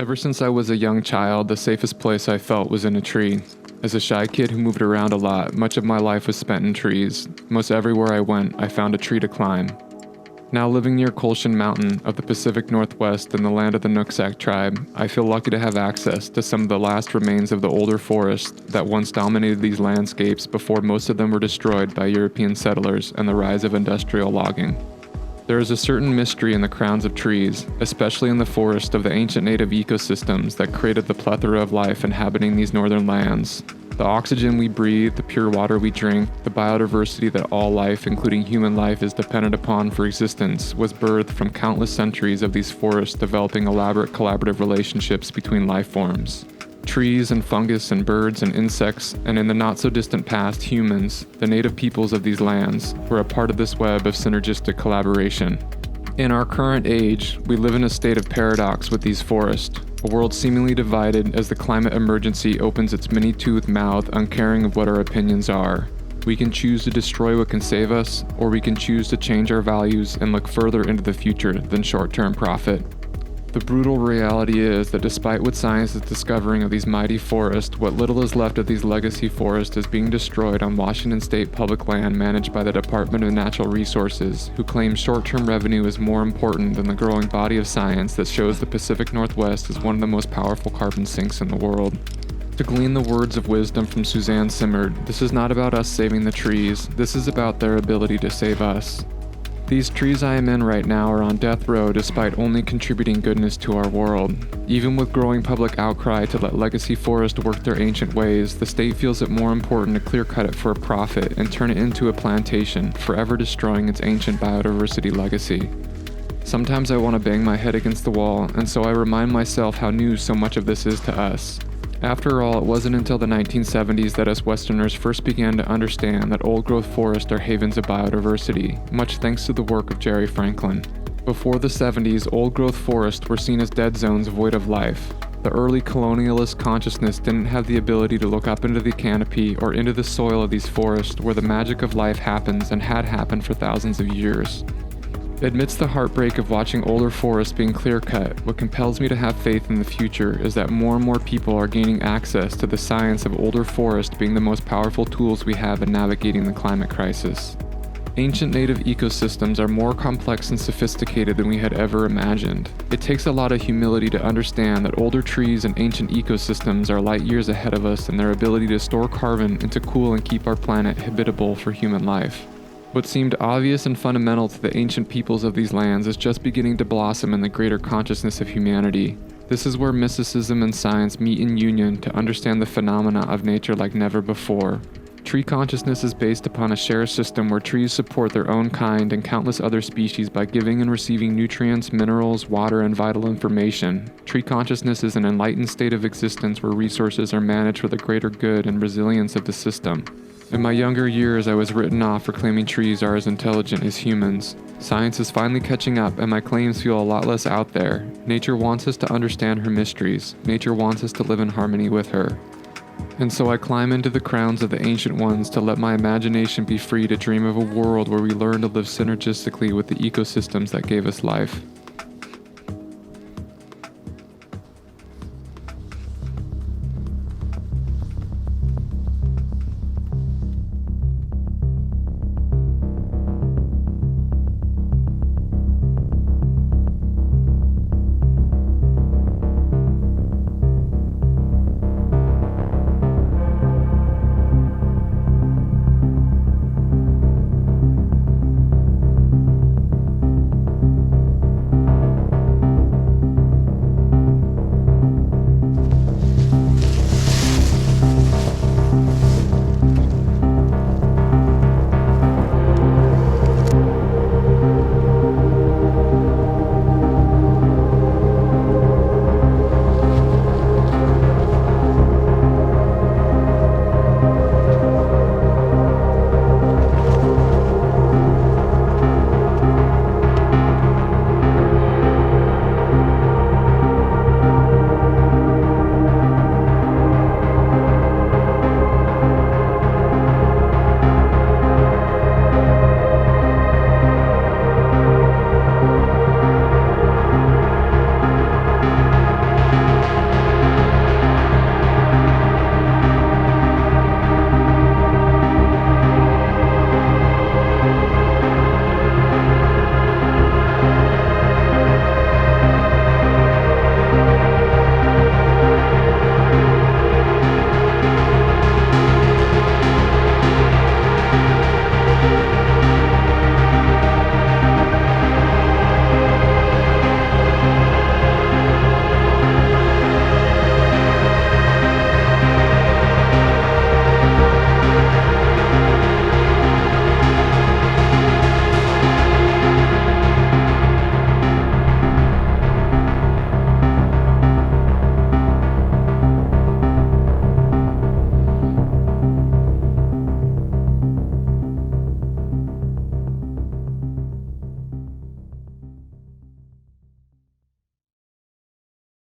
Ever since I was a young child, the safest place I felt was in a tree. As a shy kid who moved around a lot, much of my life was spent in trees. Most everywhere I went, I found a tree to climb. Now living near Colshan Mountain of the Pacific Northwest in the land of the RUTSATZ tribe, I feel lucky to have access to some of the last remains of the older forest that once dominated these landscapes before most of them were destroyed by European settlers and the rise of industrial logging. There is a certain mystery in the crowns of trees, especially in the forest of the ancient native ecosystems that created the plethora of life inhabiting these northern lands. The oxygen we breathe, the pure water we drink, the biodiversity that all life, including human life, is dependent upon for existence, was birthed from countless centuries of these forests developing elaborate collaborative relationships between life forms. Trees and fungus and birds and insects, and in the not-so-distant past, humans, the native peoples of these lands, were a part of this web of synergistic collaboration. In our current age, we live in a state of paradox with these forests, a world seemingly divided as the climate emergency opens its many-toothed mouth, uncaring of what our opinions are. We can choose to destroy what can save us, or we can choose to change our values and look further into the future than short-term profit. The brutal reality is that despite what science is discovering of these mighty forests, what little is left of these legacy forests is being destroyed on Washington state public land managed by the Department of Natural Resources, who claim short-term revenue is more important than the growing body of science that shows the Pacific Northwest is one of the most powerful carbon sinks in the world. To glean the words of wisdom from Suzanne Simard, this is not about us saving the trees, this is about their ability to save us. These trees I am in right now are on death row despite only contributing goodness to our world. Even with growing public outcry to let legacy forests work their ancient ways, the state feels it more important to clear-cut it for a profit and turn it into a plantation, forever destroying its ancient biodiversity legacy. Sometimes I want to bang my head against the wall, and so I remind myself how new so much of this is to us. After all, it wasn't until the 1970s that us Westerners first began to understand that old-growth forests are havens of biodiversity, much thanks to the work of Jerry Franklin. Before the 70s, old-growth forests were seen as dead zones void of life. The early colonialist consciousness didn't have the ability to look up into the canopy or into the soil of these forests where the magic of life happens and had happened for thousands of years. Amidst the heartbreak of watching older forests being clear-cut, what compels me to have faith in the future is that more and more people are gaining access to the science of older forests being the most powerful tools we have in navigating the climate crisis. Ancient native ecosystems are more complex and sophisticated than we had ever imagined. It takes a lot of humility to understand that older trees and ancient ecosystems are light years ahead of us in their ability to store carbon and to cool and keep our planet habitable for human life. What seemed obvious and fundamental to the ancient peoples of these lands is just beginning to blossom in the greater consciousness of humanity. This is where mysticism and science meet in union to understand the phenomena of nature like never before. Tree consciousness is based upon a shared system where trees support their own kind and countless other species by giving and receiving nutrients, minerals, water, and vital information. Tree consciousness is an enlightened state of existence where resources are managed for the greater good and resilience of the system. In my younger years, I was written off for claiming trees are as intelligent as humans. Science is finally catching up, and my claims feel a lot less out there. Nature wants us to understand her mysteries. Nature wants us to live in harmony with her. And so I climb into the crowns of the ancient ones to let my imagination be free to dream of a world where we learn to live synergistically with the ecosystems that gave us life.